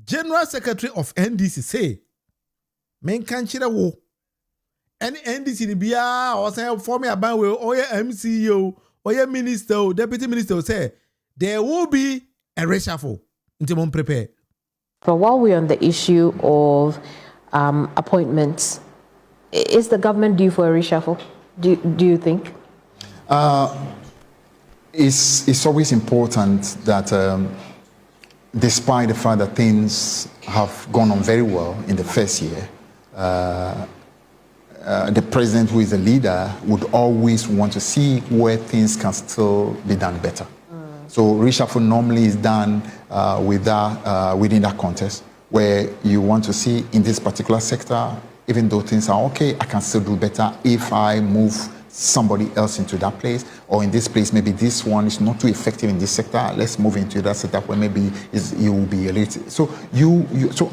General Secretary of NDC say, men can't chira wo. Any NDC ni biya or say for me about we or MCO or minister, deputy minister say there will be a reshuffle. Until prepare. But while we're on the issue of appointments, is the government due for a reshuffle? Do you think? It's always important that despite the fact that things have gone on very well in the first year, the president, who is the leader, would always want to see where things can still be done better. So reshuffle normally is done within that context, where you want to see in this particular sector, even though things are okay, I can still do better if I move somebody else into that place, or in this place, maybe this one is not too effective in this sector. Let's move into that sector where maybe you will be elite. So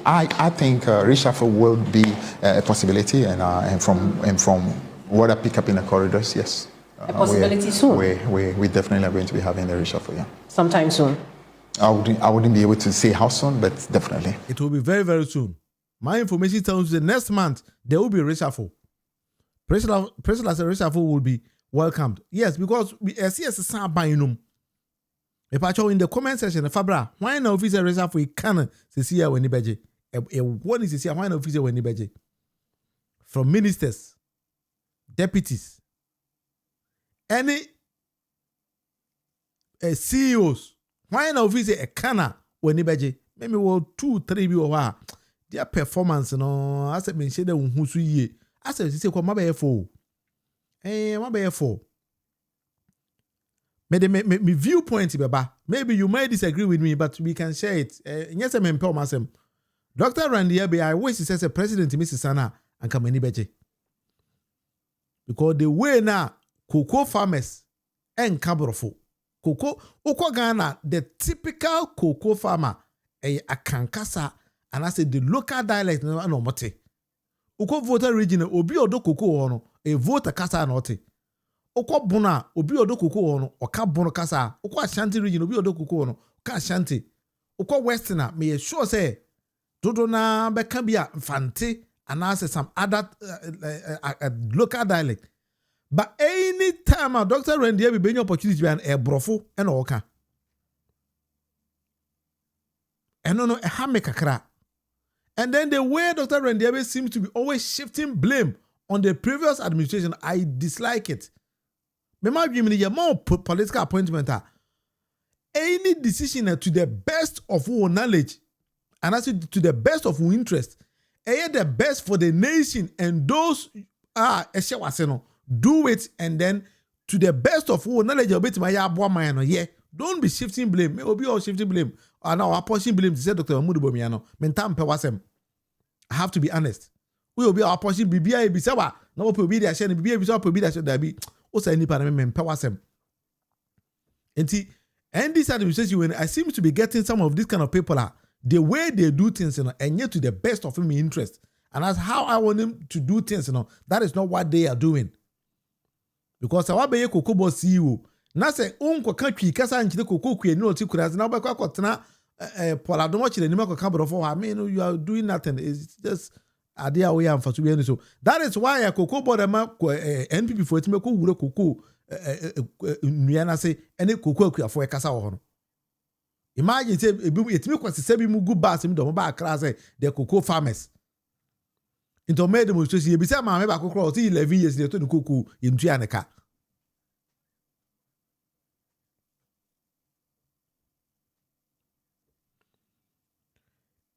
I think reshuffle will be a possibility, and from what I pick up in the corridors, yes. A possibility soon. We definitely are going to be having a reshuffle, yeah. Sometime soon. I wouldn't be able to say how soon, but definitely. It will be very, very soon. My information tells you the next month there will be a reshuffle. President as a reshuffle will be welcomed. Yes, because we see as a sound by in the comment section, Fabra, why no officer reshuffle we can see here when budget. One is to see why no officer when budget. From ministers, deputies, any CEOs, why no officer a canna when budget. Maybe 2-3 be their performance, no, I said, mention them who see. I said, say, "What my be for? What be for?" Me viewpoint, baba. Maybe you might disagree with me, but we can share it. Yes, I'm empowered myself. Dr. Randy Abe, I wish he says a president, Mrs. Sana, and come any better. Because the way now, cocoa farmers and cabrofo. Cocoa, Ghana, the typical cocoa farmer, a kankasa, and I said the local dialect, no mote. Uko voter region obi odo koko ono e voter kasa na ote. Uko bona obi odo koko ono o ka bono kasa. Uko Ashanti region obi odo koko ono ka Ashanti. Uko westerner me sure say dodo na beka bia mfante and as some other local dialect. But any time a Dr. Randy be any opportunity be an brofo and oka. No e ha me kakra. And then the way Dr. Randiabe seems to be always shifting blame on the previous administration, I dislike it. Remember, give me more political appointment. Any decision to the best of our knowledge, and also to the best of our interest, and the best for the nation and those do it, and then to the best of our knowledge, don't be shifting blame. May be all shifting blame. And now apportioning blame to say Dr. Mahmoud Bomiano. Mentam pewasem. I have to be honest. We will be apportioning BBI bisawa. No will be there. Shani BBI bisawa will be there. Should be. Also any parliament pewasem. And this administration, when I seem to be getting some of these kind of people, the way they do things, and yet to the best of my interest, and that's how I want them to do things, that is not what they are doing. Because I want to be a Kokobo CEO. Na se unko katwi kasa nchide kokokwe ni oti kurazi na obekwa kotena Paula don't watch the name of camera for I mean you are doing nothing. It's just idea we am for to be so. That is why a cocoa board NPP for it make wuro cocoa nuana say any cocoa for a kasa ho. Imagine say it me kwase say bi mu gu bass mi do ba kra say the cocoa farmers. Into made demonstration be say ma me ba kokro 11 years dey to the cocoa into aneka.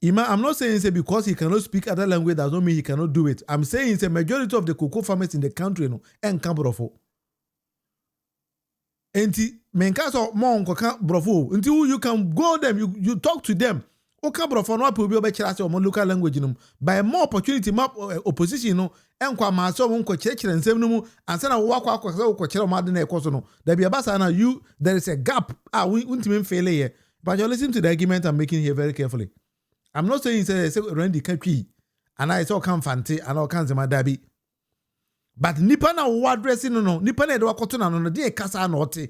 I'm not saying say because he cannot speak other language does not mean he cannot do it. I'm saying it's a majority of the cocoa farmers in the country and can brofo. Enti menka so mo nkoka brofo. Until you can go them, you talk to them. Oka brofo no apo bi obekira say o local language no. By more opportunity map opposition no enkwa ma so mo nko kirekire nsem no mu ansa na wo akwa say wo kire mo ade na ekoso no. Da bia basa na you there is a gap. Untimi fail here. But you listen to the argument I'm making here very carefully. I'm not saying say Randy Kakwi and I saw come fanti and all kinds of dabi. But nipa na wo addressing no nipa na de wakoto na no de kasa na ote.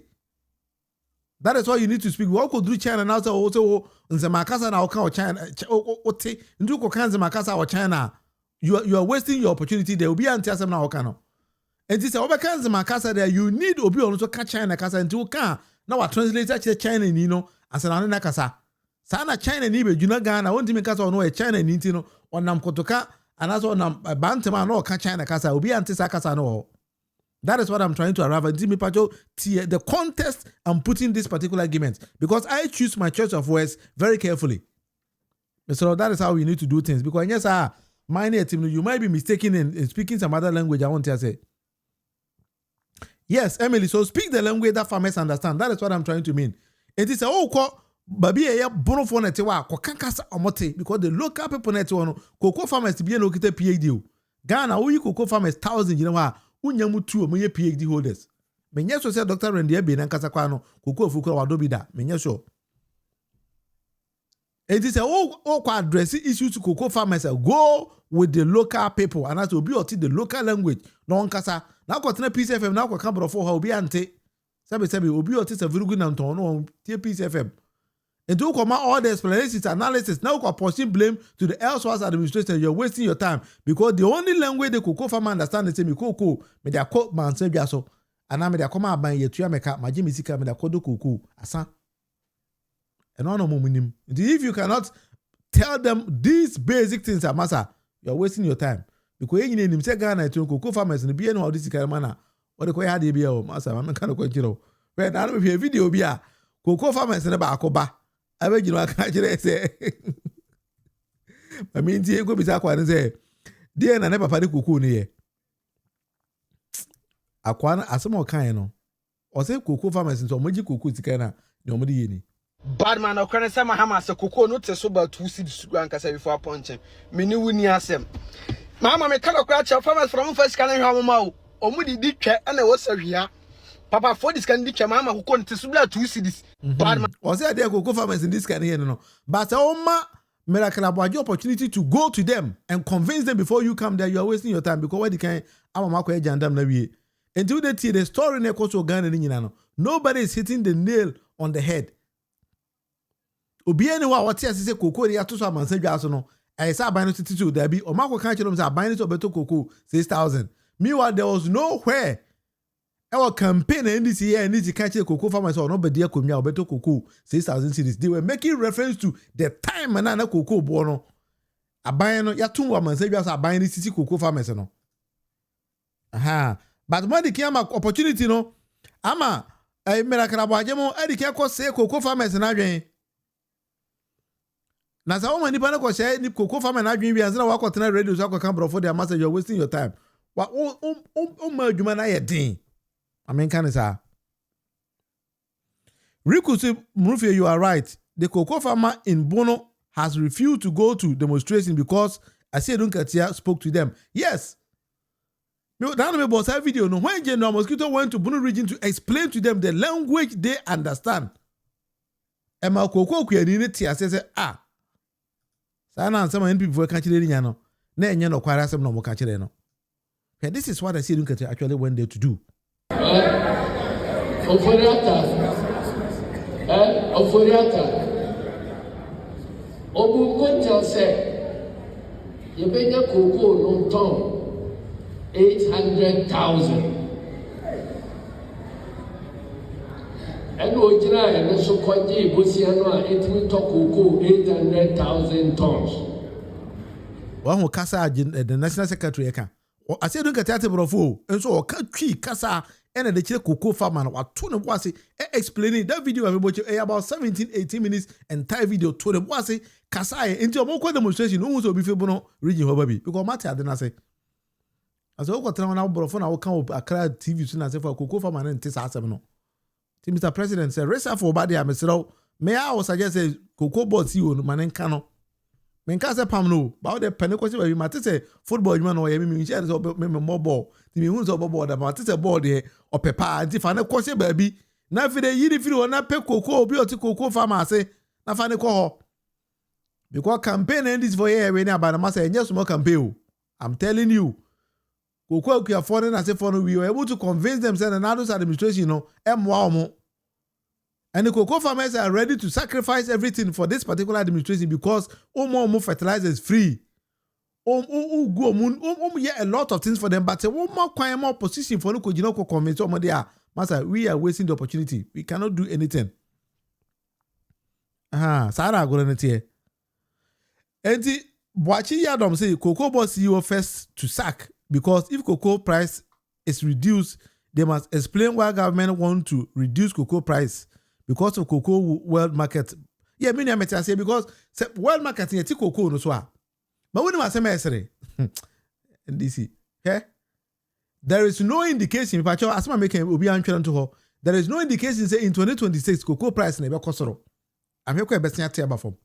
That is why you need to speak. We could do China now. So also, Nzemakasa na oka or China. Ote nduko kanze makasa or China. You are wasting your opportunity. There will be anti-asem na oka no. And this over kanze makasa there. You need obi also catch China kasa until can now a translator to China ni no. Asa na na kasa. Sana China ni be juna Ghana. Won't me kasa no China ni no. Onam kotoka anaso onam bantema no ka China kasa. Obi anti-sa kasa no. That is what I'm trying to arrive at. The context I'm putting this particular argument because I choose my choice of words very carefully. So that is how we need to do things. Because yes, you might be mistaken in speaking some other language. I want to say. Yes, Emily. So speak the language that farmers understand. That is what I'm trying to mean. It is baby bono for netwa ko kankasa omote because the local people netwa cocoa farmers be no kita PhD. Ghana we cocoa farmers 1,000 you know unyamu tu omoye PhD holders. Menye so say Dr. Randy Ebe na nkasa kwa no cocoa fukura wadobi da. Menye so. It is kwa address issues to cocoa farmers go with the local people and as obi oti the local language no nkasa. Na ko tena Peace FM na ko kan bro for ha obi ante. Sabe obi oti se very good na nton no tie Peace FM. And to come all the explanations, analysis, now pushing blame to the elsewhere administration. You're wasting your time because the only language the cocoa farmer understand is me cocoa. Me they call man say so, and I me they come out by ye tuya meka. My Jimmy Sika me they call do cocoa. Asa. And no minimum. If you cannot tell them these basic things are massa, you're wasting your time because you need him say Ghana to cocoa farmers and be no this kind of manner. What the cocoa had be oh massa. I'm kind of quite But now we have video be a cocoa farmers and about akoba. I bet you know I can't say. I mean, you go beside and say, dear, I never party cuckoo near. Aquana, as some more kind, or say cuckoo farmers into magic cuckoo to nobody. Bad man, I can't say my hammer, so cuckoo not so about 2 seeds to grant us before punching. Many win yasem. Mamma, me cannot catch your farmers from first canning how or moody did check and I was here. Papa, for this can ditch a mama who couldn't subla 2 cities. Bad man. Or say there go farmers in this kind here, no. But miracle about your opportunity to go to them and convince them before you come there. You are wasting your time because what you can, I'm a mark jandam na we. Until they see the story in a coach of Ghana in nobody is hitting the nail on the head. Obi anyone what say cocoa ya to so man say gas no. I say buy no to there be or mark can tell them say buy it to beto cocoa 6,000. Meanwhile there was nowhere. Our campaign in this year needs to catch a cocoa farmers or nobody could meow better cocoa 6,000 cities. They were making reference to the time and a cocoa bono. A buying ya 2 women say just a buying this cocoa farmers no. Aha. But when the came opportunity no, ama a miracle about jemo edike say cocoa farmers na adwen. Na sa woman nipa na ko say ni cocoa farmer na adwen wi ansa wa ko tena radio so ko kan bro for their message you're wasting your time. Wa ma adwuma na ye din. I mean, can say, Riku Munufie, you are right. The cocoa farmer in Bono has refused to go to demonstration because Asiedun Katia spoke to them. Yes. That was a video. No, when General Mosquito went to Bono region to explain to them the language they understand. Emma cocoa query says, ah. Sana and some people catch it in no. Nay, no, quite some no catch it no. This is what Asiedun Katia actually went there to do. Obukonja said, you better cocoa no ton 800,000. And Ojina and so Kwaji Busiano, it will talk cocoa 800,000 tons. One who Kasa, the National Secretary. I said, look at that, brofo, and so country Kasa and the cocoa farmer or two of was explaining that video about 17-18 minutes entire video to the wasi Kasa into a more demonstration who be favourable region hobby because matter didn't say. As I got now, brofo, I will come up a crowd TV soon as if a cocoa farmer and test us. Mr. President said, Reshuffle body, I'm a may I was suggest a cocoa board see you, man, and cano. Menkasa pam no ba the pentecost we mate say football man o ye me share so me more ball ti me hu so ball da mate say ball de o pepa anti fa na kwose ba bi na fi de yiri firi o na pe koko obi o ti koko farmer ase na fa ne ko ho because campaign end this for here we na ba na masa enye small campaign. I'm telling you koko akua foreign as for no we were able to convince them say na those administration no emwa omo And the cocoa farmers are ready to sacrifice everything for this particular administration because more fertilizer is free. Yeah, a lot of things for them, but more position for no convince Master, we are wasting the opportunity. We cannot do anything. Sarah go on here. And the Boachi Yadom say cocoa boss CEO first to sack because if cocoa price is reduced, they must explain why government want to reduce cocoa price because of cocoa world market. Yeah, me I say because world market in cocoa no so. But when I say mesere, DC, okay? There is no indication. If I tell as making obi antwe to her, there is no indication say in 2026 cocoa price na be kosoro. I'm here best nya table from.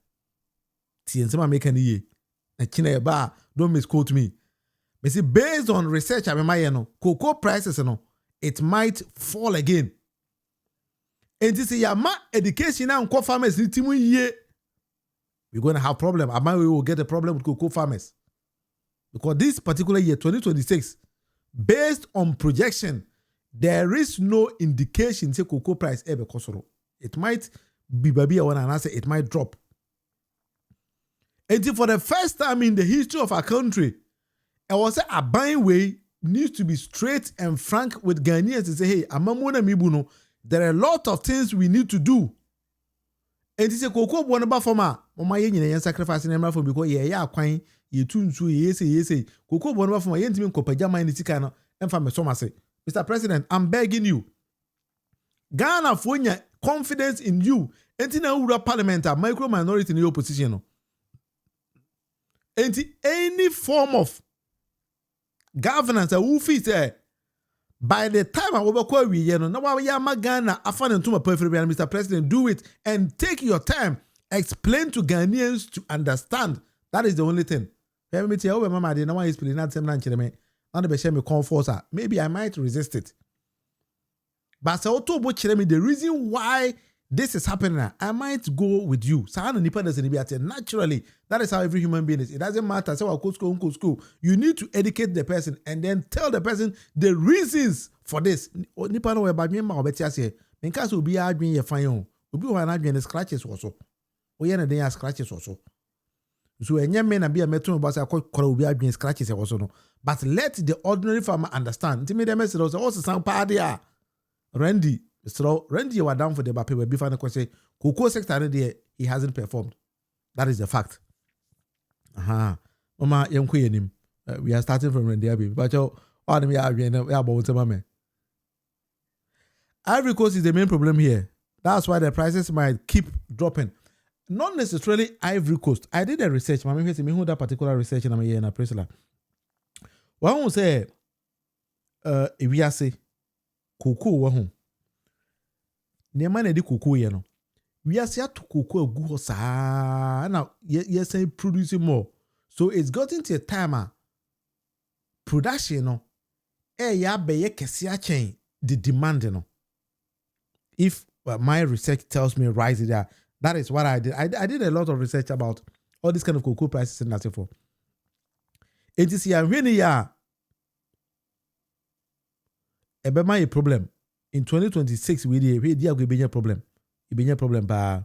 Ti ensema make any ye. Na kina ba don't misquote me. But see based on research I my no cocoa prices no it might fall again. And this is ma education and cocoa farmers ni timu ye. We're going to have problem. We will get a problem with cocoa farmers. Because this particular year, 2026, based on projection, there is no indication say cocoa price ever kosoro. It might be baby one and answer, it might drop. And for the first time in the history of our country, I was say a buying way needs to be straight and frank with Ghanaians to say, hey, amamona mibuno, there are a lot of things we need to do. And this is cocoa one about for ma ye nyina yen sacrifice na for because ye akwan ye tuntu ye say cocoa one about for ma ye ntimi kopagya man ni sika no emfa me so ma say Mr. President, I'm begging you, Ghana for nya confidence in you enti na wura parliament a micro minority in the opposition no enti any form of governance a who fit by the time I will call we no now we are Ghana afan ntuma perfect Mr. President, do it and take your time. Explain to Ghanaians to understand. That is the only thing. Me tell mama dey na one explain that same na me. Na be share me comfort. Maybe I might resist it. But say auto bo kire me the reason why this is happening, I might go with you. Naturally, that is how every human being is. It doesn't matter. Say, school. You need to educate the person and then tell the person the reasons for this. Nipa no about me ma obeti ase. Because will be adwin ye fine. Obi ho na adwin scratches also. Oye na den scratches also. So enye me na be a metro about say akọ obi adwin scratches also no. But let the ordinary farmer understand. Timi dem say also san pa dia. Randy, so Randy you are down for the paper we before the say cocoa sector there he hasn't performed. That is the fact. Mama yenko yenim. We are starting from Randy Abi. But you all them ya about mama. Ivory Coast is the main problem here. That's why the prices might keep dropping. Not necessarily Ivory Coast. I did a research. Mama say me who that particular research in a na presela. One will say if we say cocoa wa home. Nema na di cocoa ye no. We are see to cocoa gu ho saa na yes producing more. So it's gotten to a time production no ya be ye kese a chain the demand no. If my research tells me right there, that is what I did. I did a lot of research about all this kind of cocoa prices and that's for. It is here when ya ebe my problem. In 2026, we have a problem. It be a problem, but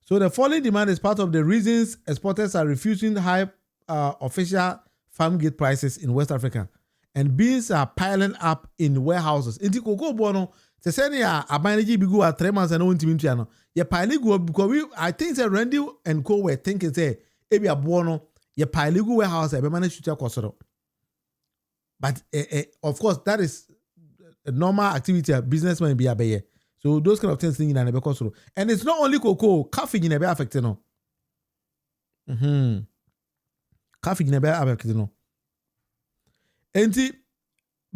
so the falling demand is part of the reasons exporters are refusing high official farm gate prices in West Africa, and beans are piling up in warehouses. In the cocoa bono, they say ya abaniji bigu at 3 months and no intimidation. Ye piling go because I think that Randy and Co were thinking say ebi a bono ye piling go warehouse ebe manage to kosoro. But of course, that is a normal activity a businessman be abaye. So those kind of things in an ebekosoro. And it's not only cocoa, coffee in ebe affected no. Coffee in ebe affected no. And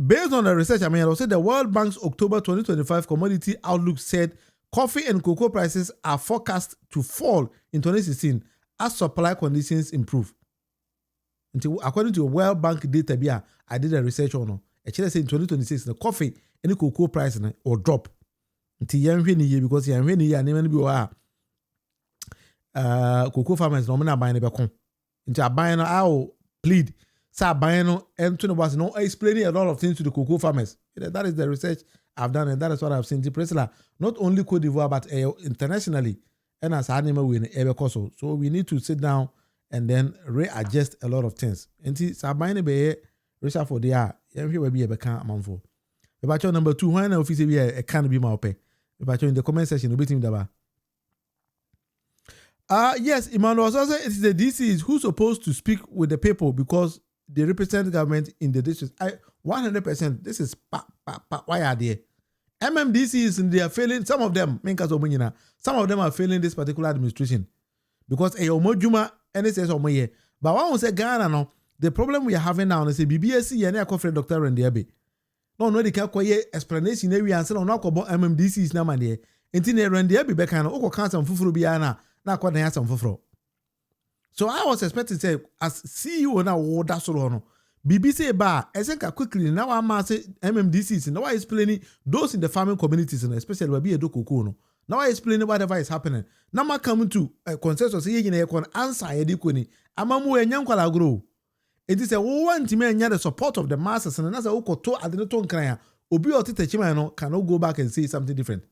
based on the research, I will say the World Bank's October 2025 commodity outlook said coffee and cocoa prices are forecast to fall in 2016 as supply conditions improve. According to a World Bank data, I did a research on it. Actually, say in 2026, the coffee and the cocoa price will drop. Until year because year and cocoa farmers no buying the Until I buy I will plead. Sa bayano and to was no explaining a lot of things to the cocoa farmers. That is the research I've done, and that is what I've seen. Not only Cote d'Ivoire, but internationally, and as animal win ever coso. So we need to sit down and then readjust a lot of things. And see, Sabine be reshuffle there. Every will be a become amount for. About your number 2, when office be a can be my pay. About you in the comment section, you'll be team daba. Yes, Emmanuel also it is the DCs who's supposed to speak with the people because they represent the government in the district. 100%. This is why are they? MMDCs they are failing. Some of them, some of them are failing this particular administration because a omojuma and it says omoye. But one will say Ghana no. The problem we are having now is a BBSC and a conference Dr. Rendiabe. No, they can't explanation. We answer on about MMDCs now man there. Until Rendiabe bekano oko cancer fufuru biana na kwa na some fufuru. So I was expecting to say as CEO now that's sort of BBC bar I think quickly now I'm say MMDCs now I explaining those in the farming communities and especially where be a dokuno. Now I explain whatever is happening. Now I come to a consensus say you can answer edikoni amamu enyankwala grow. It is a one to me the support of the masses and as a oko to adenoton kran obi otete chima no cannot go back and say something different.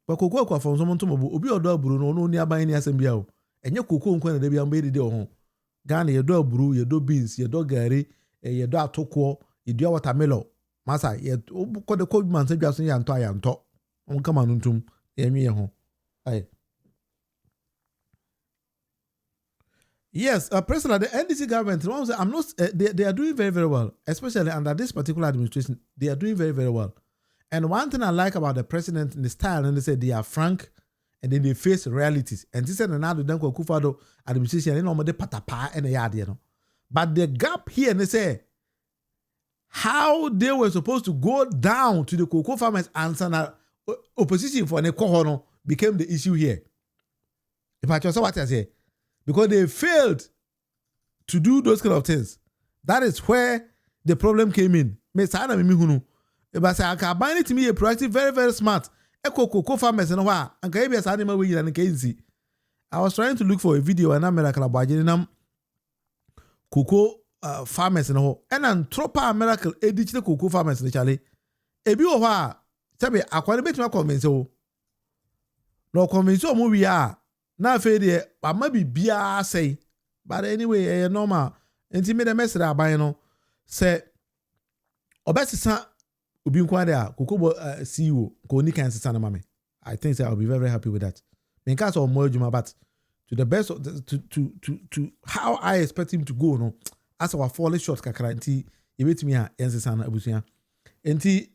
But koko kwa from someone to obi odo buru no ni aban ni asembia o. Enye koko nkwa na bia mbe de ho. Ghana ye do buru, ye do beans, ye do gari, ye do atoko, ye do watermelon. Masa ye ko de ko man se dwa so ya nto. On kama nuntum ye nwie ho. Ai. Yes, President, the NDC government, I'm not. They are doing very, very well, especially under this particular administration. They are doing very, very well. And one thing I like about the president in the style, and they say they are frank, and then they face realities. And this is another Danko Kufado administration, and normally patapa and a yard, you know. But the gap here, and they say how they were supposed to go down to the cocoa farmers and opposition for the Kohono became the issue here. If I just what I say. Because they failed to do those kind of things. That is where the problem came in. If I say I can bind it to me a proactive, very, very smart. Cocoa farmers and why and can be a animal way and easy. I was trying to look for a video and American about cocoa farmers and all. And then tropa miracle edit the cocoa farmers literally. A bit of her tell me I quite a bit more convinced. No convinced we are. Now, failure, but maybe Bia say, but anyway, normal. Intimate message about say, Obesisa Ubi Kwada, Kukubo CEO, Koni Kansas Sana Mame. I think I'll be very, very happy with that. In case of more Juma, but to the best of the, to how I expect him to go, no, as our falling short Kakaranti, you wait me a Yansana Abusia. Enti,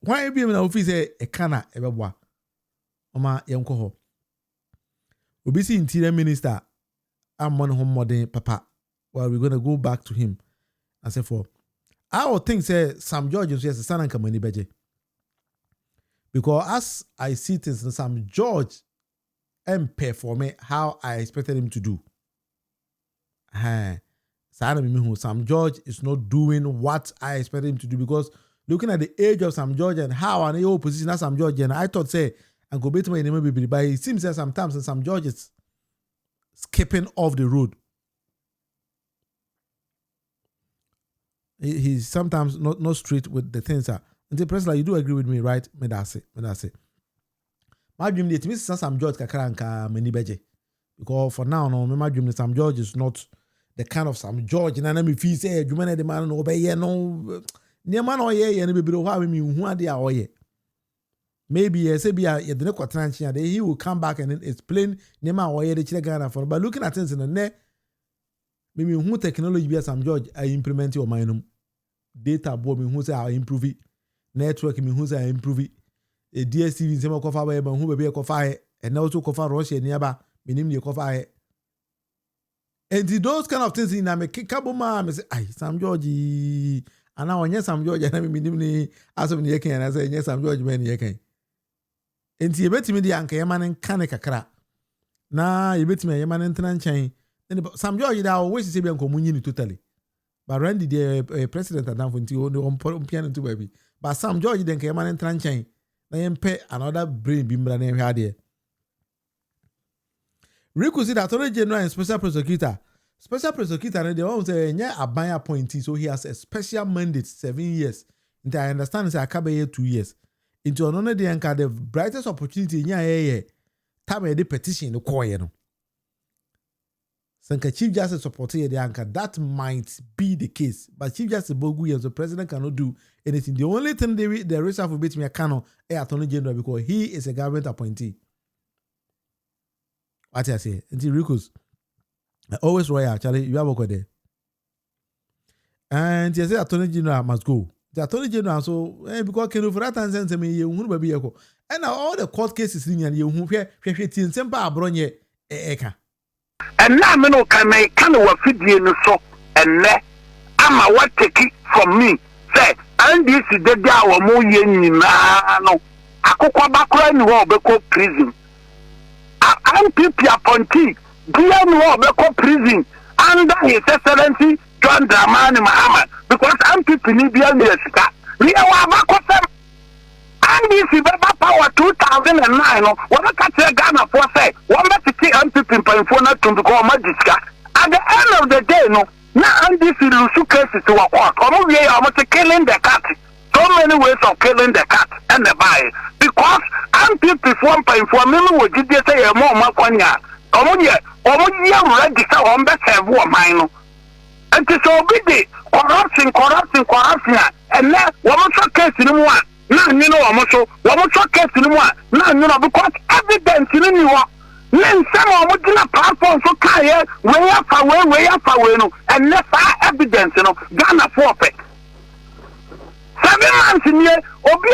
why be in the office a canna ever boy? Oma Yanko. Obisi Interior Minister, I'm one home modern papa. Well, we're gonna go back to him and say for I would think say Sam George is yes, son and Kamani Beje. Because as I see things, Sam George pay for me how I expected him to do. Sam George is not doing what I expected him to do because looking at the age of Sam George and how an AO position as Sam George, and I thought say and go better my name, but it seems that sometimes some George is skipping off the road. He's sometimes not straight with the things. And the president, you do agree with me, right? Me that's it. My dream is to miss some George Kakaranka many beje. Because for now, no, my dream is Sam George is not the kind of Sam George. And I mean, if he say, you man, the man obey, no, near man or ye, and be how me who are there or ye. Maybe he will come back and explain Nema or ye the Chile for. But looking at things in the net, maybe who technology be Sam George, I implement your mind. Data bombing who say I improve it. Network me who say I improve it. A DSTV in some cover web and who be a cover and also cover Russia nearby, meaning the cover. And those kind of things in a Kabuma, say, I Sam George. And now, yes, Sam George, and I mean, as of the and I say, yes, Sam George, man, ye can. And you bet me the anchor, man, and canica crack. Nah, you bet me a man and Tran chain. Then Sam George, I always say, I'm communion totally. But Randy, the president, and down for you on piano to baby. But Sam George, then came man and Tran chain. Then pay another brain bimber name had here. Riku said, Attorney General and Special Prosecutor special prosecutor, they want to say, yeah, a buyer appointee, so he has a special mandate, 7 years. And I understand, say, I can't be 2 years. Into another day, and the brightest opportunity, yeah, time a petition, the coin, no. Sanka Chief Justice supported the anchor. That might be the case, but Chief Justice Bogu as the president cannot do anything. The only thing the reshuffle between me cannot Attorney General because he is a government appointee. What I say, until Ricos, always royal. Charlie, you have a there, and you say Attorney General must go. The Attorney General so because can for that and send me you won't be echo. And now all the court cases in you who hear simple abronye eka. And now me no can I can wa fidie no so enne ama what take it from me say and this is the day our mo ye nyina no akokwa bakora ni wo obeko prison MPP appointee dia ni wo obeko prison under his excellency John Dramani Mahama because MPP ni bia ni sika ni e wa bakosem and this is power 2009 no what catch Ghana for say one better MPP in phone to become magistrate at the end of the day no now and this is the cases to a court or we are killing the cat so many ways of killing the cat and the buy because MPP 1.4 million would you say a more makonya or you ready to on better mine and to so be corruption and then one case in one. Now you know I'm also case in one. Now you know because evidence in you are. Then some of them platform so clear way up no and left evidence you know Ghana forfeit. 7 months in here, Obi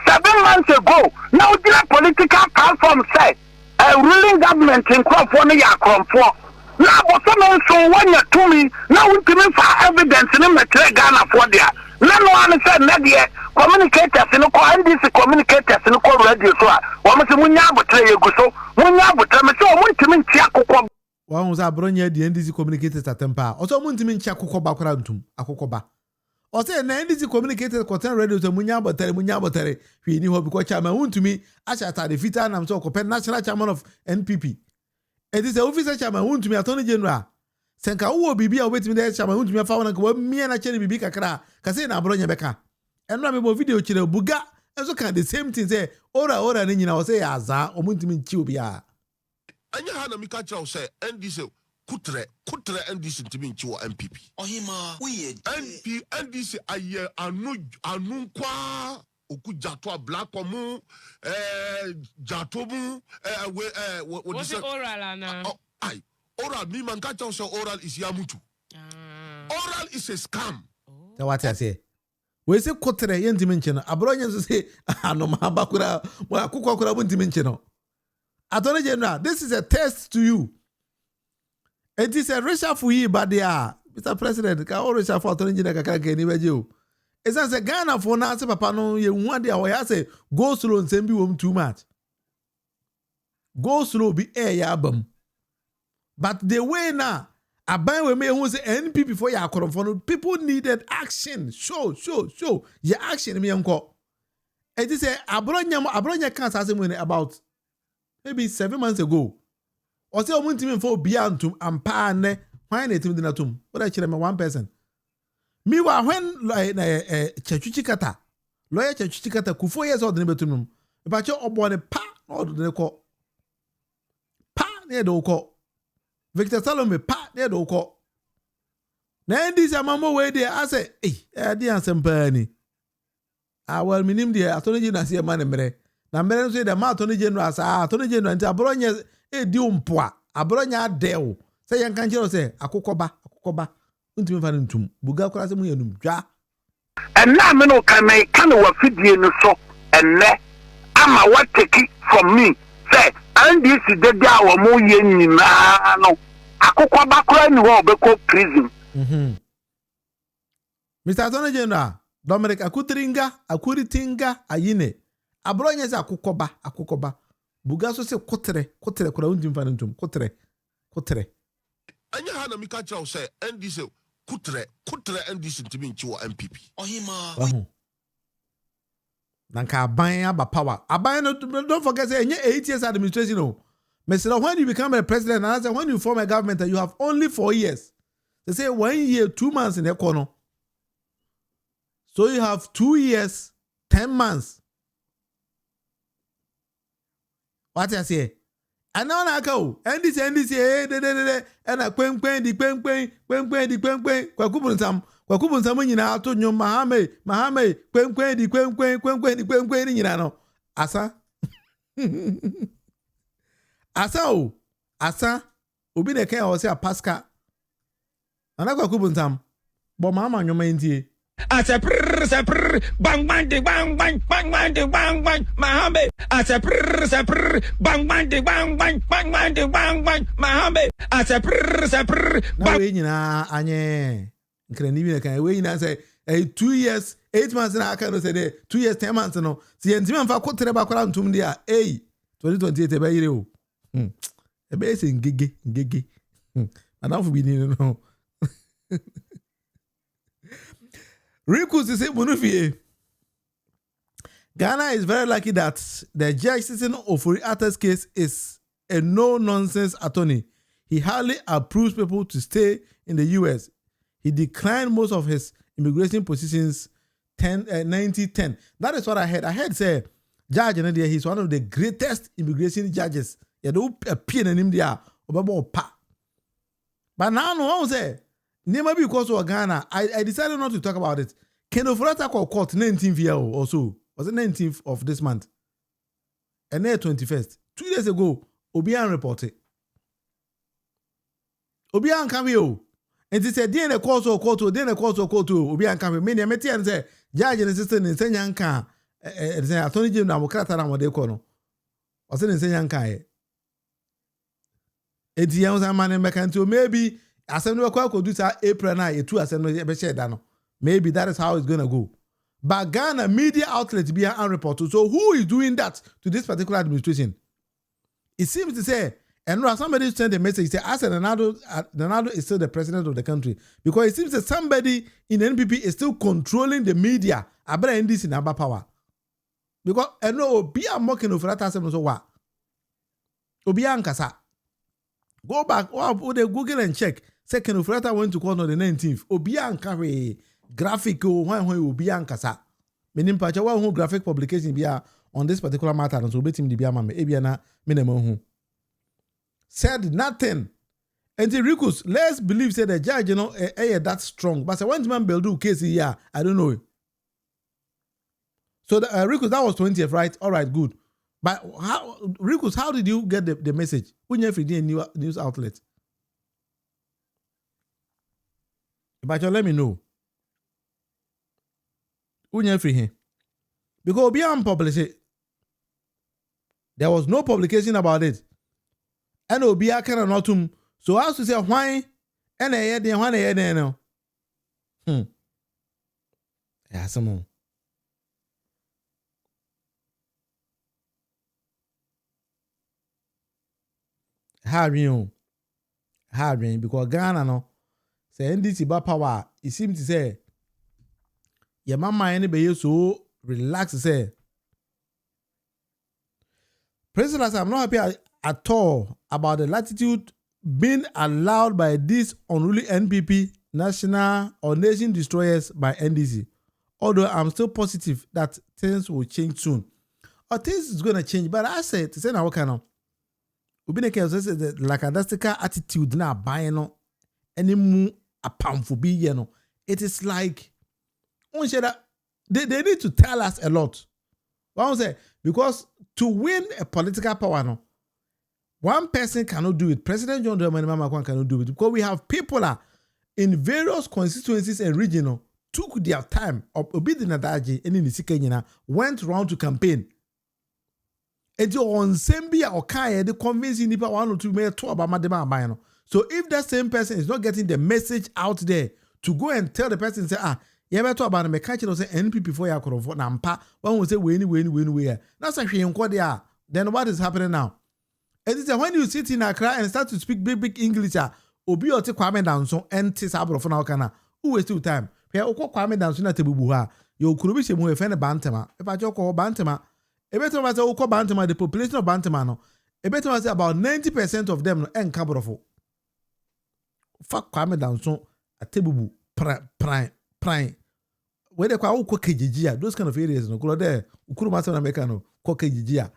7 months ago. Now the political platform said a ruling government in California for. Now but someone so when you to me now we can find evidence in the Ghana for there. No one said media communicators in the NDC communicators in the radio so one say munya botre yegu so munya botre me so muntimi ntia kokko one was abronya the NDC communicators atempa also muntimi ntia kokko ba kwara ntum akokko ba o say na NDC communicators content radio so munya botre hwi ni ho because chairman muntimi achata the fita na so ko national chairman of NPP it is a officer chairman muntimi attorney general senka wo bibia obetimi dey chairman muntimi afa wona ko mia na chene bibi kakra ka say na abronya beka enra me bo video chire buga enso kan the same thing say ora ni nyina o say aza omuntimi nchi obi a anya ha na mika chaw say NDC kutre NDC ntimi nchi wo MPP ohima we NDC aye anu kwa oku jato black omu jato mu what is oral na ai oral me man ka chaw say oral is yamutu oral is a scam that what I say we say kotere yentimi nchi no abronya so say anoma bakura wa akukwa buntimi nchi no Attorney General, this is a test to you. It is a reshuffle here, but they are Mr. President. Can all reshuffle Attorney General kakake ni beje. It's as a Ghana for now. Say papa no ye one day we say go slow and send you too much. Go slow be air yabam. But the way now, I buy we me who say NP before ya korofo. People needed action. Show. Your action me unko. It is a abronya can't say about maybe 7 months ago. Or say omuntimi for biantum ampa ne why na tim dinatum. What I chire me one person. Meanwhile when Chechuchikata lawyer Chechuchikata ku 4 years old ne betunum. E ba che obo ne pa na odo ne ko. Pa ne do ko. Victor Salome pa ne do ko. Na ndi se mamo we dey I say eh dey ansem ni. Ah well minim dey Attorney General say man mbre. Na mbere nso dey ma Attorney General sa Attorney General nti abronya di umpoa abronya adew say yan kan kiro say akokoba ntumi fa ntum buga kora se mu yanum dwa and now me no can wa fidie no so enne ama what take it from me say and this is the day our mo ye nyina no akokoba kora ni wo obeko prison Mr. Attorney General Dominic Akuritinga ayine abronya se akokoba buga so se kotere kora undim fa ntum kotere anya ha na mika chaw say NDC kutre NDC ntimi nchi wo MPP ohima nanka aban aba power aban no don't forget say enye 8 years administration no Mr. When you become a president, and I said, when you form a government, you have only 4 years. They say 1 year, 2 months in the corner. So you have 2 years, 10 months. What I say? And now I go. And this, and I quang, Kwakubun some in out to your Mahame, quen, you know. Asa. Asa, Ubi the care or say a pasca. And I got Kubuntam, but Mamma, your main tea. As a bang, Mahame. As a bang, Mahame. As a Anye. Incredible, can we say 2 years, 8 months, and I can say 2 years, 10 months, no. See, and Timon for quote about around to me, 2028, a bay. A base in gigi. And now for being, no. Rikus is a Munufie. Ghana is very lucky that the judge sitting over Arthur's case is a no-nonsense attorney. He hardly approves people to stay in the U.S. He declined most of his immigration positions 90-10. That is what I heard. I heard say, Judge Nadia, he's one of the greatest immigration judges. You don't appear in India or pa. But now no one say, maybe because of Ghana, I decided not to talk about it. Can Ofurata call court 19th year or so? Was it 19th of this month? And then 21st. 2 days ago, Obian reported. Obian come here. And he said, "Then a court or court, then a court or court to Obian come. Many a meti and say, Judge and assistant in Senyanka, Attorney General Mokata and what they call. Was it in Senyanka? It's young man and Mekanto. Maybe Assembly could do that April 9, 2 Assembly. Maybe that is how it's going to go. But Ghana media outlets be unreported. So who is doing that to this particular administration? It seems to say, and somebody sent a message, say, I said, Ronaldo is still the president of the country. Because it seems that somebody in NPP is still controlling the media. I better end this in our power. Because, I know, be a mocking of that assembly, so what? Obian Kasa. Go back, or Google and check. Second, Ofurata went to court on the 19th. Obian carry graphic, when Obian Kasa. Meaning, Pacha, one graphic publication be on this particular matter, and so bet him the Biama, Ebiana, minimum. Said nothing. And the Rikus, let's believe, said the judge, that's strong. But when man build case here, I don't know. So the Rikus, that was 20th, right? All right, good. But how, Rikus, how did you get the message? When you every news outlet. But you let me know. When you free him. Because beyond publish it. There was no publication about it. And Obia cannot not him. So as to say why and a head and one a head now. Yeah, some more. Hard because Ghana no say NDC ba power. It seems to say your mama anybody so relax say. President, I'm not happy at all about the latitude being allowed by these unruly NPP, national or nation destroyers by NDC. Although I'm still positive that things will change soon. Or things is going to change. But I said, to say now what kind of the lackadaisical attitude now buying no any more a pound for be you know. It is like they need to tell us a lot. What I say because to win a political power no, one person cannot do it. President John Dramani Mahama cannot do it because we have people in various constituencies and regional took their time of obedient daji and in the Kenya went around to campaign. And you on Sembia or Kaya, the convincing people 1 or 2 may talk about Madema. So if that same person is not getting the message out there to go and tell the person, say, you ever talk about the mechanic or say NP before you could have Nampa, one will say, win. That's actually in what they are. Then what is happening now? And it's when you sit in Accra and start to speak big English, Obi or take Kwame down so and Tisabro for now, kana, who waste your time? Pay Oko Kwame down soon at the Buha. You could be some way offend a bantama. If I joke or bantama. Every time I say Oko Bantama, the population of Bantama, A better say about 90% of them and cabrofo. Fuck Kwame Danson a table prime. Where they call Kokejia, those kind of areas no go there. Ukurumasa Americano, Kokejia.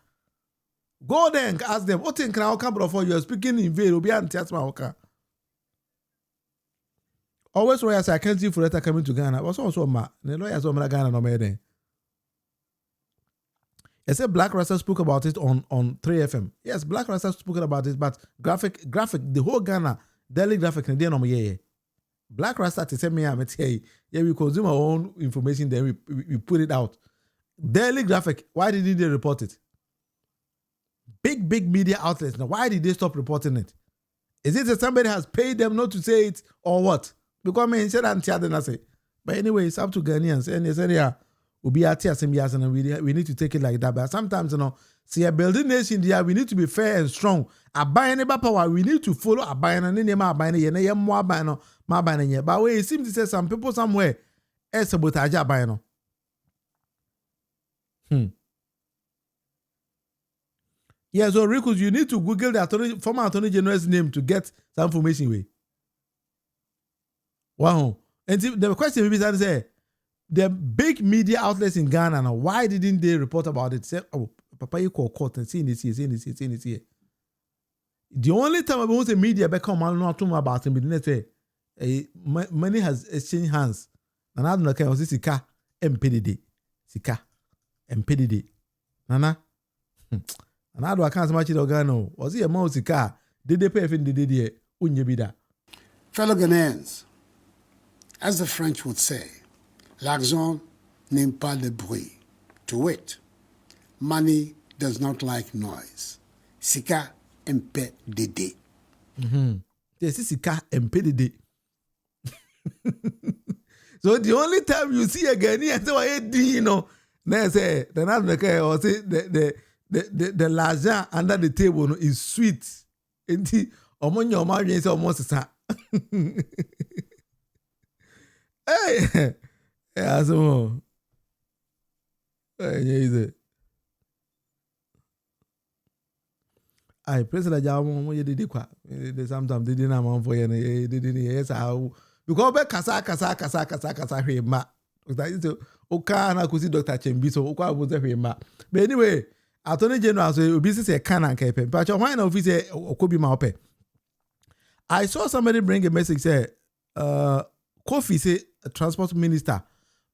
Go there and ask them, what in crowd cabrofo you are speaking in vain, Obi and Tiasma Oka. Always lawyers I can't see for letter coming to Ghana. Was also the lawyers of Ghana no made. I said Black Rasta spoke about it on 3FM. Yes, Black Rasta spoke about it, but graphic, the whole Ghana daily graphic in the yeah. Black Rasta to tell me I'm yeah, we consume our own information, then we put it out. Daily graphic, why didn't they report it? Big media outlets. Now, why did they stop reporting it? Is it that somebody has paid them not to say it or what? Because I said and say. But anyway, it's up to Ghanaians. And they said, yeah, we'll be at and we need to take it like that. But sometimes, see a building nation there, we need to be fair and strong. Abide power, we need to follow abide and then more abide. But it seems to say some people somewhere sabotage abide. Yeah, so Rikus, you need to Google the former Attorney General's name to get some information way. Wow. And the question maybe is say the big media outlets in Ghana now, why didn't they report about it? Say, oh, Papa, you call court and see this here. The only time I want the media become not talking about him, but say money has exchanged hands. And I don't know was this Sika MPDD. Sika MPDD. Nana. And I don't can't match it organo. Was he a mouse Sika? Did they pay if they did unyebida? Fellow Ghanaians, as the French would say, l'argent n'aime pas le bruit. To wit, money does not like noise. Sika MPDD. Yes, Sika MPDD. So the only time you see a Ghanaian say, they say, then I'm the guy or say the l'argent under the table is sweet. And the among your marriage is almost a hey, yeah, so hey, I president Jamu mo ye didi kwa. They sometimes they didn't am for you. They didn't yes how because be kasa hwema. So oka na kusi Dr. Chembi so oka bo hwema. But anyway, Attorney General so obi say can and kepe. But why na office okobi ma ope. I saw somebody bring a message say Kofi say transport minister.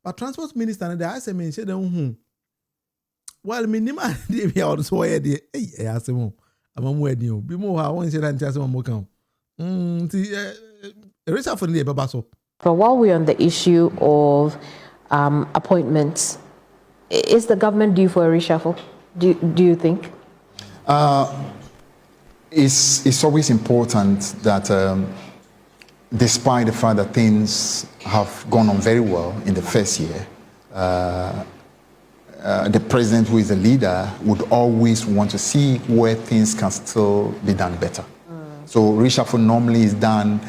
But transport minister na I say me say dem well minimum dey be also here dey. Eh I say mo amamu edi o. Bi mo ha won say that say mo kan. Reshuffle dey baba so. But while we're on the issue of appointments, is the government due for a reshuffle? Do you think? It's always important that despite the fact that things have gone on very well in the first year, the president who is the leader would always want to see where things can still be done better. So reshuffle normally is done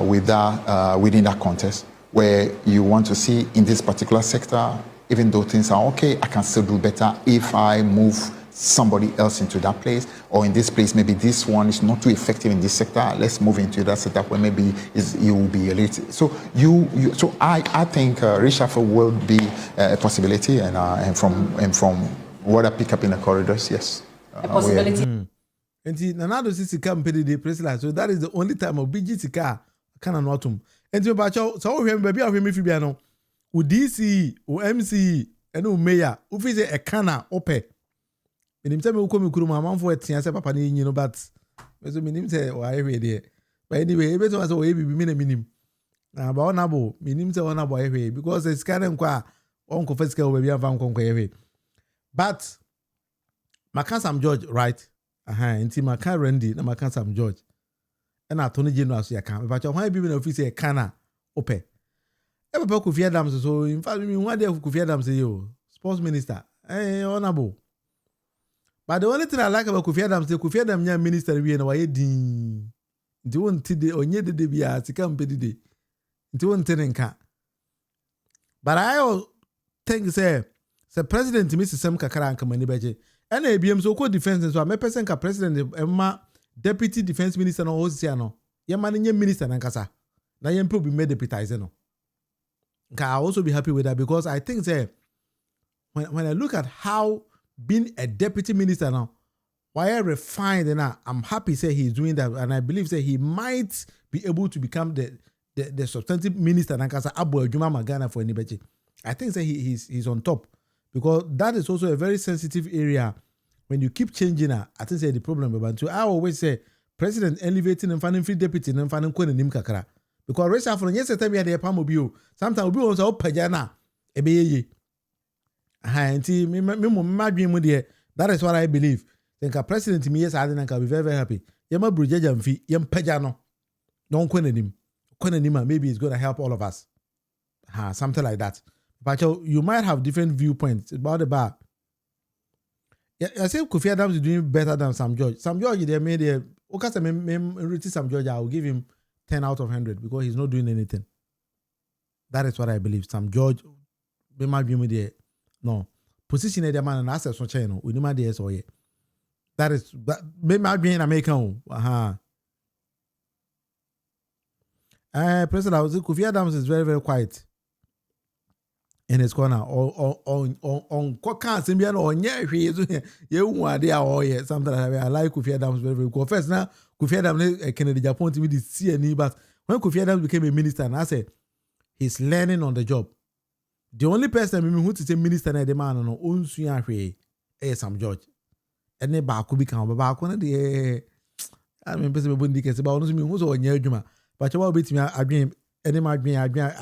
within that context where you want to see in this particular sector, even though things are okay, I can still do better if I move somebody else into that place, or in this place, maybe this one is not too effective in this sector. Let's move into that sector where maybe you will be elite. So I think reshuffle will be a possibility, and from what I pick up in the corridors, yes, a possibility. And Nanado Sika MPDD president. So that is the only time of BG Sika can not autumn. And so we have baby of him if you be no. DC, MC, and mayor, who is a canna ope. In him tell me who come to my mom for it, and say papa ni but so minim say why there. But anyway, better was way be minim. Na ba ona bo minim say ona boy here because it's kind of kwa on confess ka we be am kon here. But Makasam George, right? Inti Maka Randy na Makasam George. And Attorney General so ya kan. But why be in office e kana ope. Ebe pe Kofi Adams so in fact me one day Kofi Adams say yo sports minister. Honorable. But the only thing I like about Kofi Adams, Kofi Adams nya minister we na waye din. Nti won ti de onye de bia sika mpedi de. Nti won ti nka. But I think say president Mr. Sam Kakara anka mani beje. And ABM so called defense so me person ka president Emma deputy defense minister no host no. Ye man nye minister nankasa. Na ye mpe be made deputize no. I also be happy with that because I think say when I look at how being a deputy minister now, why I refined and I'm happy say he's doing that, and I believe say he might be able to become the substantive minister nankasa Abu Ejuma Magana for anybody. I think say he's on top because that is also a very sensitive area. When you keep changing I think say the problem about I always say president elevating and finding free deputy and finding kwen nim kakra because reshuffle yes time ya dey pam obi o sometimes obi won say o pagana e be ye nti me madwen mu de that is what I believe. Think a president me yes I can be very very happy. Yema brujeja mfi yem pagya no don kwen nim maybe it's going to help all of us. Something like that. But you might have different viewpoints about the bar. I say Kofi Adams is doing better than Sam George. Sam George, they made a Sam George, I will give him 10 out of 100 because he's not doing anything. That is what I believe. Sam George, be my view no position the man and access on channel. We need the SOE. That is that. Be my view in America. President, I was Kofi Adams is very very quiet in his corner on Kokan Symbian or Nye, you want there something like that. I like Kofi Adams very, very cool. First, now Kofi Adams Kennedy Japan to be the CNE, but when Kofi Adams became a minister, and I said he's learning on the job. The only person who to say minister na the man no own suya Sam George. And then back could become back one of the I mean, person who indicate about me who's on your juma. But you will beat me, I dream, any my dream, I dream,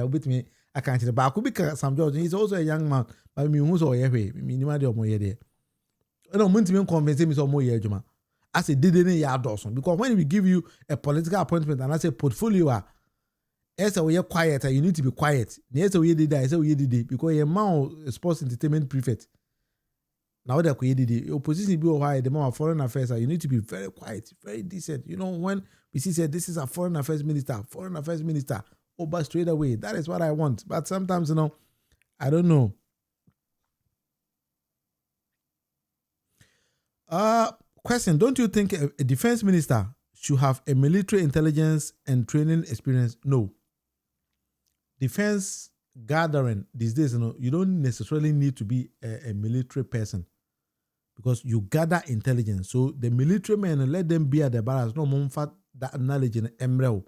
beat me. I can't say, but I could be Sam George. He's also a young man, but me who's all here, me, no matter more there. I don't want to convince me some more year, Juma. I say, didn't ya Dawson? Because when we give you a political appointment and I say portfolio, yes, we are quiet, you need to be quiet. Yes, we did that, I say we did it because you're man sports entertainment prefect. Now that we did it, opposition be why the more foreign affairs, you need to be very quiet, very decent. You know, when we see said this is a foreign affairs minister, over straight away. That is what I want. But sometimes, I don't know. Question, don't you think a defense minister should have a military intelligence and training experience? No. Defense gathering these days, you don't necessarily need to be a military person because you gather intelligence. So the military men, let them be at the barracks. No more that knowledge in embryo.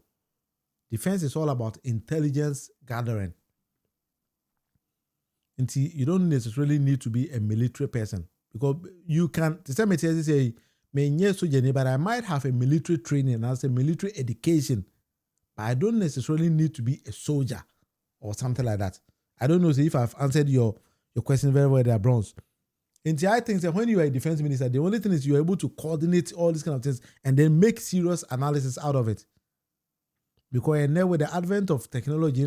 Defense is all about intelligence gathering. And you don't necessarily need to be a military person because you can, to some extent, say, but I might have a military training and as a military education, but I don't necessarily need to be a soldier or something like that. I don't know if I've answered your question very well there, Bronze. And I think that when you are a defense minister, the only thing is you're able to coordinate all these kind of things and then make serious analysis out of it. Because now with the advent of technology,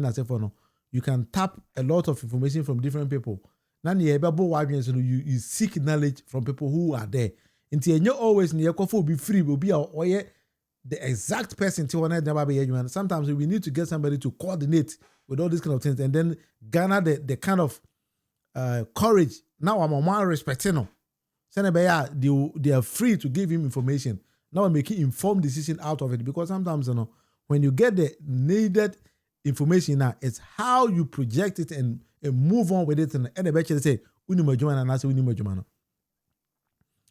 you can tap a lot of information from different people. Now you seek knowledge from people who are there. Until you always be free, will be the exact person. Sometimes we need to get somebody to coordinate with all these kind of things and then garner the kind of courage. Now I'm more respecting. They are free to give him information. Now I'm making informed decision out of it because sometimes when you get the needed information now, it's how you project it and move on with it. And eventually say, and I say,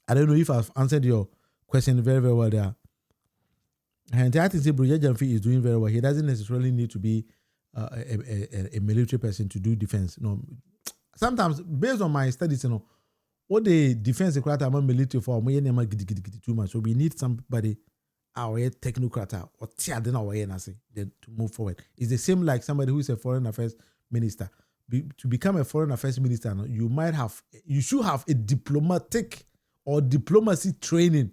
I don't know if I've answered your question very, very well there. And I think Brigadier Jamfi is doing very well. He doesn't necessarily need to be a military person to do defense. Sometimes, based on my studies, what the defense requires about military for, too much. So we need somebody our technocrat or then to move forward. It's the same like somebody who is a foreign affairs minister. To become a foreign affairs minister, you should have a diplomatic or diplomacy training.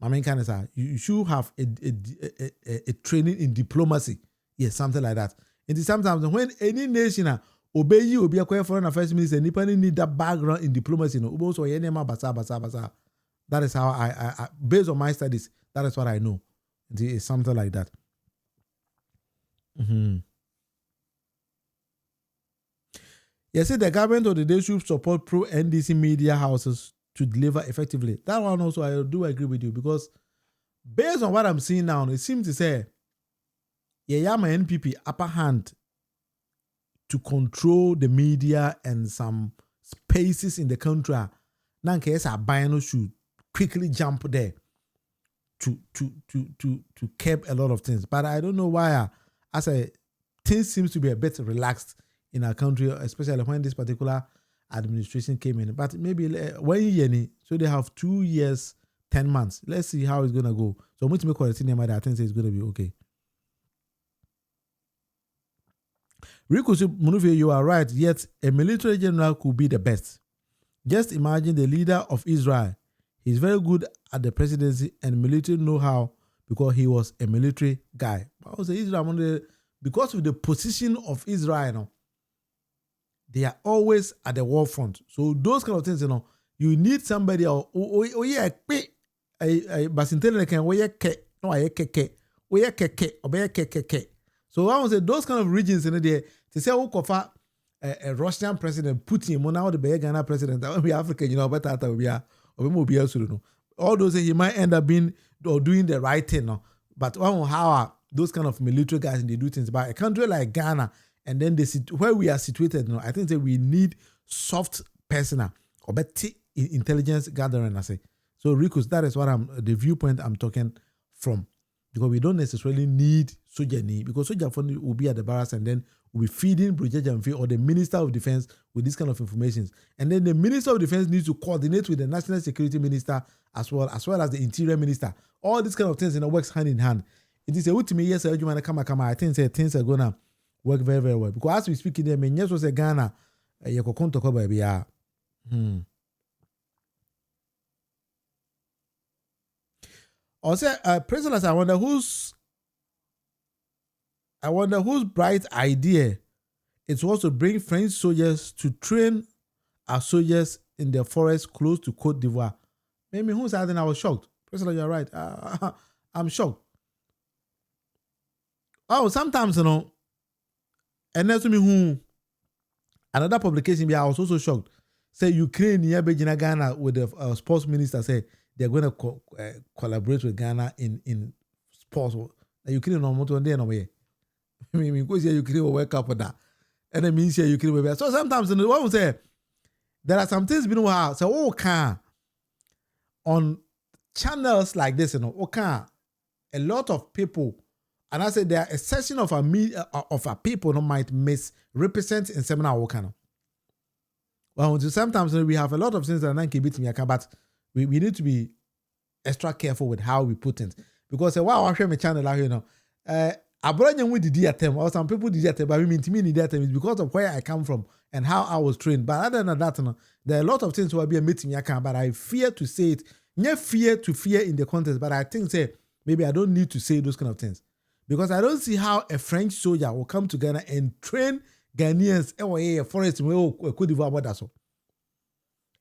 You should have a training in diplomacy. Yes, something like that. And sometimes when any nation obey you, be a foreign affairs minister, and you need that background in diplomacy. That is how I based on my studies, that is what I know. It's something like that. You see, the government of the day should support pro-NDC media houses to deliver effectively. That one also, I do agree with you, because based on what I'm seeing now, it seems to say, yeah, my NPP upper hand to control the media and some spaces in the country. Now, in case Abano should quickly jump there to curb a lot of things. But I don't know why, as I things seems to be a bit relaxed in our country, especially when this particular administration came in. But maybe 1 year, so they have 2 years, 10 months. Let's see how it's gonna go. So I'm going to make a cinema that I think it's gonna be okay. Rico Munufie, you are right. Yet a military general could be the best. Just imagine the leader of Israel. He's very good at the presidency and military know-how because he was a military guy. I would say Israel, because of the position of Israel, they are always at the war front. So those kind of things, you need somebody. So I would say those kind of regions in there. To say Okofa, a Russian president, Putin, now the Ghana president, that will be African, but that will be all those he might end up being or doing the right thing. No? But how those kind of military guys they do things. But a country like Ghana, and then where we are situated, I think that we need soft personnel or better intelligence gathering. I say so, Rikus. That is what the viewpoint I'm talking from, because we don't necessarily need soldier because soldier will be at the barracks and then will be feeding Brigadier Jamfi or the Minister of Defense with this kind of information. And then the Minister of Defense needs to coordinate with the National Security Minister as well as the Interior Minister. All these kind of things works hand in hand. It is a ultimate yes, I think things are gonna work very, very well. Because as we speak in there, yes was a Ghana, Also, prisoners, I wonder whose bright idea it was to bring French soldiers to train our soldiers in the forest close to Côte d'Ivoire. Maybe who's that? I was shocked. Prisoners, you're right. I'm shocked. Oh, sometimes and that's me who another publication. I was also shocked. Say Ukraine near Beijing, Ghana, with the sports minister say they're going to collaborate with Ghana in sports. Ukraine no more no way. I mean, because Ukraine will wake up with that, and it means Ukraine will be. So sometimes one will say there are some things being wow. So on channels like this, a lot of people, and I say there are a section of our people might misrepresent in seminar Well, sometimes we have a lot of things that are not keeping but we need to be extra careful with how we put it, because wow, I share my channel out here we did attempt, or some people did attempt, but we mean to me the attempt is because of where I come from and how I was trained. But other than that, there are a lot of things will be a meeting but I fear to say it. Not fear to fear in the context, but I think maybe I don't need to say those kind of things, because I don't see how a French soldier will come to Ghana and train Ghanaians a forest Côte d'Ivoire that's all.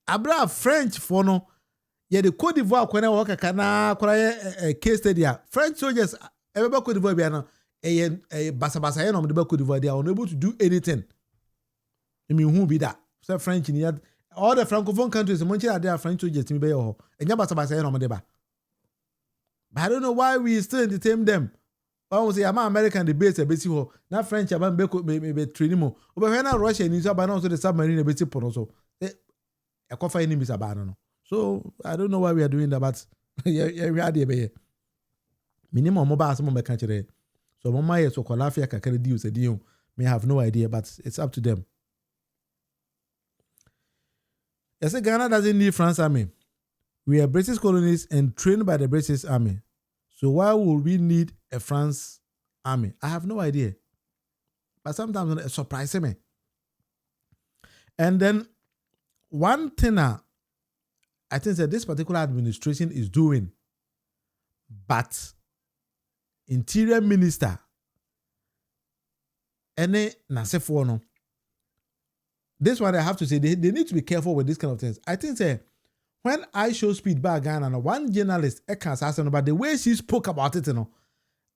Abra French for no, yeah, the Côte d'Ivoire when I walk a case study. French soldiers ever Côte d'Ivoire a basa on the Côte d'Ivoire, they are unable to do anything. I mean, who be that? So French in all the francophone countries, they are French soldiers to be and basa on the. But I don't know why we still entertain them. I will say, I'm American debates a bit now French about maybe training more. But when I Russia and Israel, but also the submarine a bit also. A coffee enemies about so I don't know why we are doing that, but yeah, we are there. Minimum mobile some country. So mama yes, so Kolafia kakari deals a deal. May have no idea, but it's up to them. Yes, Ghana doesn't need France army. We are British colonies and trained by the British army. So why would we need a France army? I have no idea. But sometimes it surprises me. And then one thing I think that this particular administration is doing, but Interior Minister any Nasefo no. This one I have to say they need to be careful with this kind of things. I think when I show speed back Ghana, one journalist but the way she spoke about it,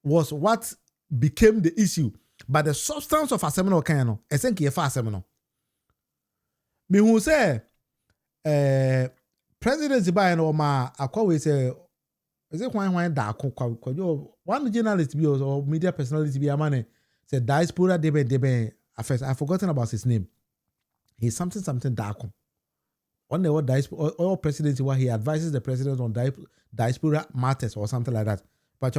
was what became the issue. But the substance of a seminar I think Me who say President Ziba and Oma Akwa say is it why da one journalist be or media personality be a man said diaspora debe first I've forgotten about his name. He's something dark. On the word diaspora or presidency where he advises the president on diaspora matters or something like that. But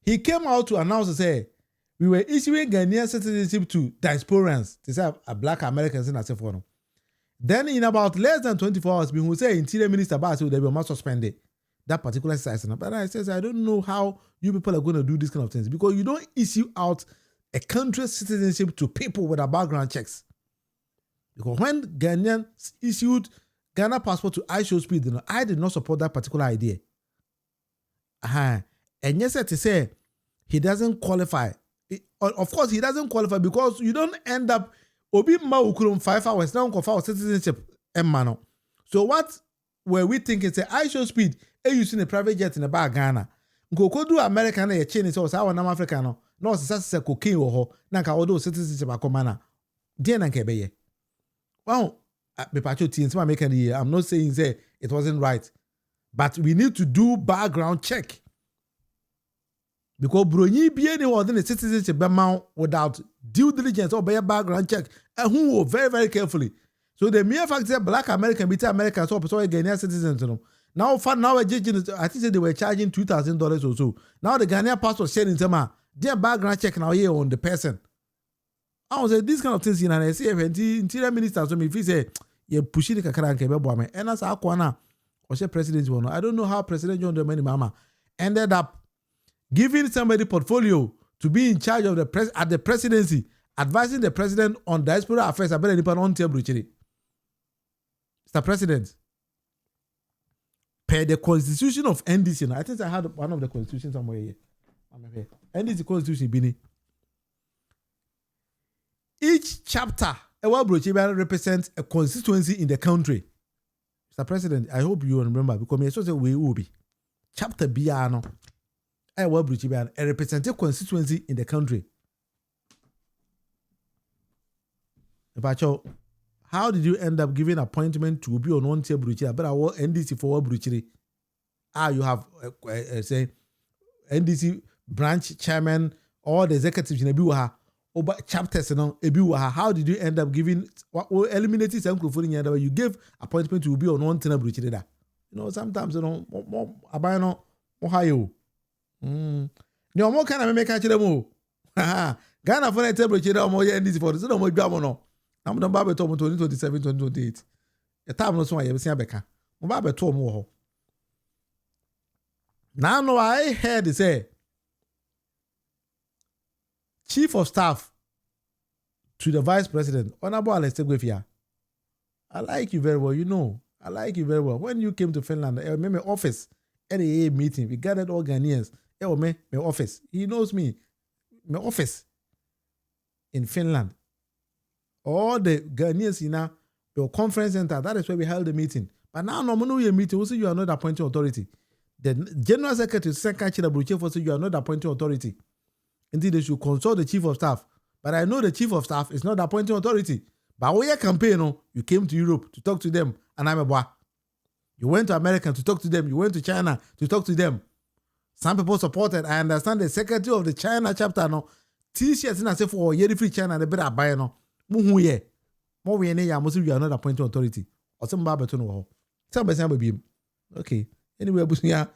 he came out to announce to say we were issuing Ghanaian citizenship to diasporans to say a black Americans in a forum. Then in about less than 24 hours, we will say Interior Minister Basu they will not suspend that particular exercise. But I says I don't know how you people are going to do this kind of things because you don't issue out a country's citizenship to people with a background checks. Because when Ghanaian issued Ghana passport to iShowSpeed, I did not support that particular idea. And yes, to say he doesn't qualify. Of course, he doesn't qualify because you don't end up Obi ma ukurum 5 hours now for citizenship mano. So what were we thinking? Say iShowSpeed, using a private jet in a bar Ghana. Go do American a chain is also our African. No, it's a cocaine or Nanka odo citizenship akomana. Dear Nankebeye. Well, I'm not saying say it wasn't right, but we need to do background check. Because Brony be anyone in the citizenship without due diligence or by a background check, and who will very, very carefully. So the mere fact that black American beat Americans so Ghanaian citizens. Now I think they were charging $2,000 or so. Now the Ghanaian passport sharing them their background check now here on the person. I was like, these kind of things in an SAF and interior minister so me if he say you pushing the kakara and kebe and as akwana or say president one. I don't know how President John Dramani Mahama ended up giving somebody portfolio to be in charge of the presidency, advising the president on diaspora affairs. I better depend on table. Mr. President, per the constitution of NDC, I think I had one of the constitutions somewhere here. NDC constitution bini. Each chapter represents a constituency in the country. Mr. President, I hope you remember because me so say we will be chapter biano. A representative constituency in the country. How did you end up giving appointment to be on one table? But I want NDC for Bruchiri. You have say NDC branch chairman or the executives in Ebiwaha over chapters and Ebiwaha. How did you end up giving eliminating some microphone? You gave appointment to be on one table. You know, sometimes more abano Ohio. No more can I make a chemo. Ghana for a table children more NDC for the more governor. I'm not Baba Tom 2027, 2028. A time no so I ever see a Becca. Baba Tom more. Now, no, I heard they say Chief of Staff to the Vice President, Honorable Alex Tegwefia. I like you very well, you know. I like you very well. When you came to Finland, I remember office at a meeting. We gathered all Ghanaians. My office. He knows me. My office in Finland. All the Ghanaians in your conference center. That is where we held the meeting. But now, no meeting. Also, you are not appointing authority. The General Secretary, Second Chief for you are not appointing authority. Indeed, they should consult the Chief of Staff. But I know the Chief of Staff is not appointing authority. But when your campaign, you came to Europe to talk to them, and I'm a boy. You went to America to talk to them. You went to China to talk to them. Some people supported. I understand the secretary of the China chapter no T-shirts in say for year free China the better buy no. Mu ye. More we any ya must you are not appointing authority. Or some baba to know. Some be some be. Okay. Anyway, busunya.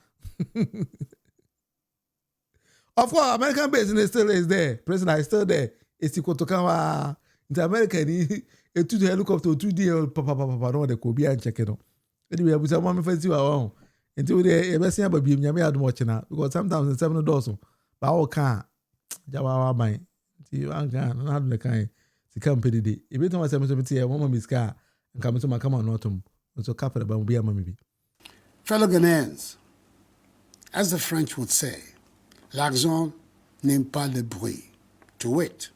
Of course, American business still is there. President is still there. It's equal to come into America. A 2 helicopter 2D papa no the Kobe and check it. Anyway, we say mama fancy wa until the best thing baby nyame adu mo chena because sometimes in 7 doors ba o kan jawawa ban ti an kan na adu kan si company dey e be to ma 770 e mama miska nka me so makama no atom so kapere ba mo bia mama bi. Fellow Ghanaians, as the French would say, l'argent n'aime pas le bruit. To wit,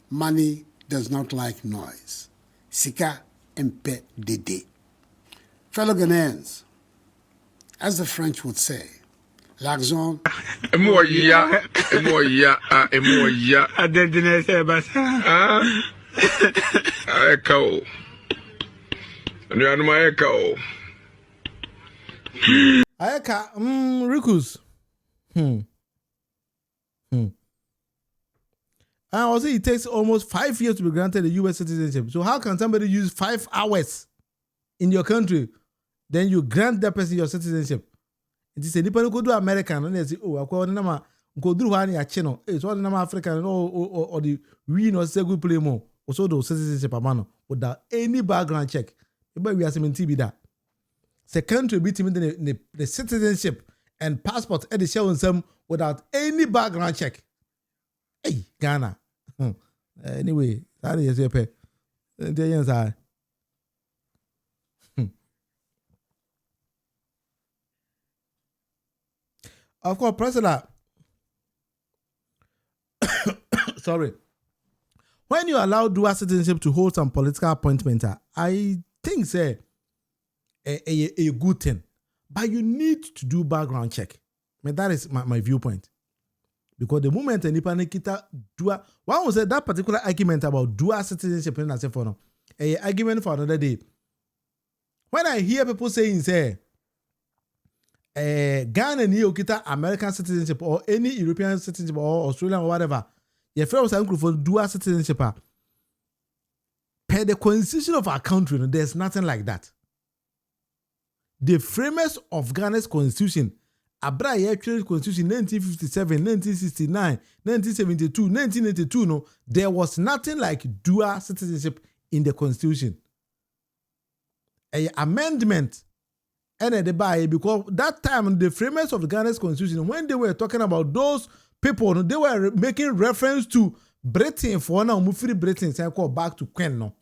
money does not like noise. Sika mpe dede. Fellow Ghanaians, as the French would say, l'argent. Echo. Echo. Ayeka, Rikus. And also, it takes almost 5 years to be granted a U.S. citizenship. So how can somebody use 5 hours in your country, then you grant that person your citizenship? It is a nipa go do American, and they say, oh, I call them go do one ya channel. It's all them African or the we no say good play more. Also, those citizenship amano without any background check. But we are saying TB that. The country beat him in the citizenship and passport at the show some without any background check. Hey, Ghana. Anyway, that is your pay. Of course, President. Sorry. When you allow dual citizenship to hold some political appointment, I think say a good thing. But you need to do background check. I mean, that is my viewpoint. Because the moment nipa kita dual, one will say that particular argument about dual citizenship in for no, a argument for another day. When I hear people saying say, Ghana ni okita American citizenship or any European citizenship or Australian or whatever, your friend was for dual citizenship. Per the constitution of our country, there's nothing like that. The framers of Ghana's constitution, Abra actual constitution 1957, 1969, 1972, 1982, no, there was nothing like dual citizenship in the constitution. An amendment and the by because that time the framers of the Ghana's constitution, when they were talking about those people, they were making reference to Britain for now, Munufie Britain, say call back to Queen. No,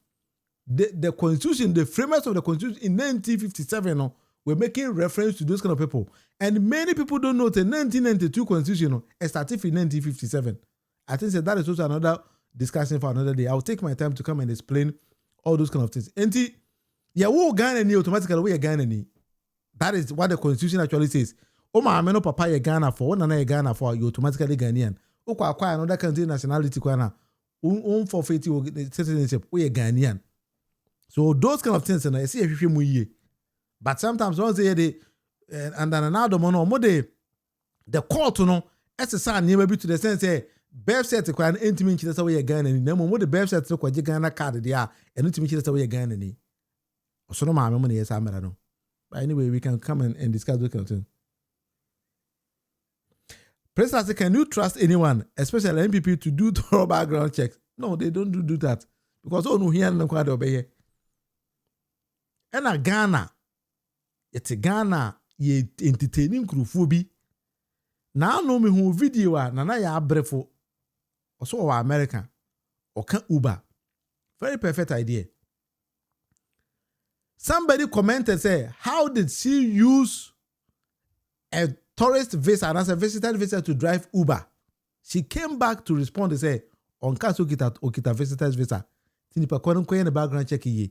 the constitution, the framers of the constitution in 1957, no, were making reference to those kind of people, and many people don't know the 1992 constitution, no, started in 1957. I think that is also another discussion for another day. I'll take my time to come and explain all those kind of things. And yeah, we Ghana ni automatically we Ghana ni. That is what the constitution actually says. Oh my ameno papa ye Ghana for, nana ye Ghana for, you automatically Ghanaian. O kwa acquire another country nationality kwa na forfeit your citizenship, we Ghanaian. So those kind of things, and I see if you but sometimes once they and then another mono more the court no exercise near be to the sense say birth set kwa intimate that's way Ghana ni na mo the birth set kwa Ghana card there and intimate that's way Ghana ni. So no ma me yes amera no. But anyway, we can come and discuss those kind of things. President, can you trust anyone, especially MPP, to do thorough background checks? No, they don't do that. Because oh no, here no quite obey. And a Ghana, it's a Ghana, ye entertaining crewfobi. Now no me who video na ya brefo. Also American or can Uber. Very perfect idea. Somebody commented, say, how did she use a tourist visa and as a visitor visa to drive Uber? She came back to respond and say, on caso okita visitor's visa. Tinipa kwen the background check ye.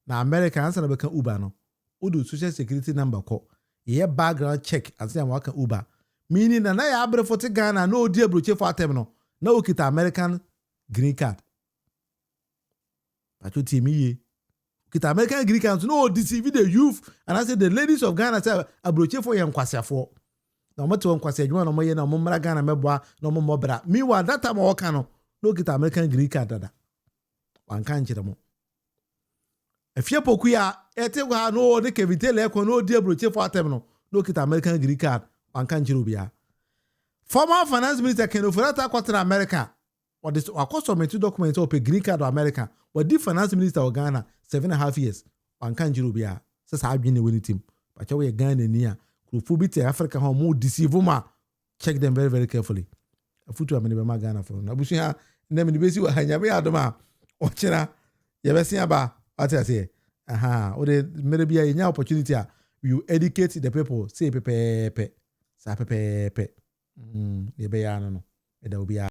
Na America answer na beka Uber no. Udu social security number ko. Ye background check and say I'm working Uber. Meaning na ya abre for Ghana no dear broche for atem no. Na okita American green card. Pacho timi ye. Kita American Greek council no deceive the youth and I said the ladies of Ghana say abroche for yam kwasiafo na mo te won kwasi adwuma na mo ye na mo mra Ghana meboa na mo mobra meanwhile that time o ka no kita American Greek card dada wan kan kire mo afia poku ya ete kwa no de kevitele ko no di abroche for atem no kita American Greek card wan kan kire obia former finance minister Ken Ofori-Atta kwatara America or this submit documents or pay green card to America. But the finance minister of Ghana 7.5 years. One can't you be a says I've been winning team. But you Ghana near Kufubiti Africa home more deceive check them very, very carefully. A foot to a Ghana for Nabushia, name the basic Hanyame Adama or China. Yabesiaba, what I say. Aha, or the maybe a new opportunity. You educate the people, say pepe, sa pepe. The bayano, it will be a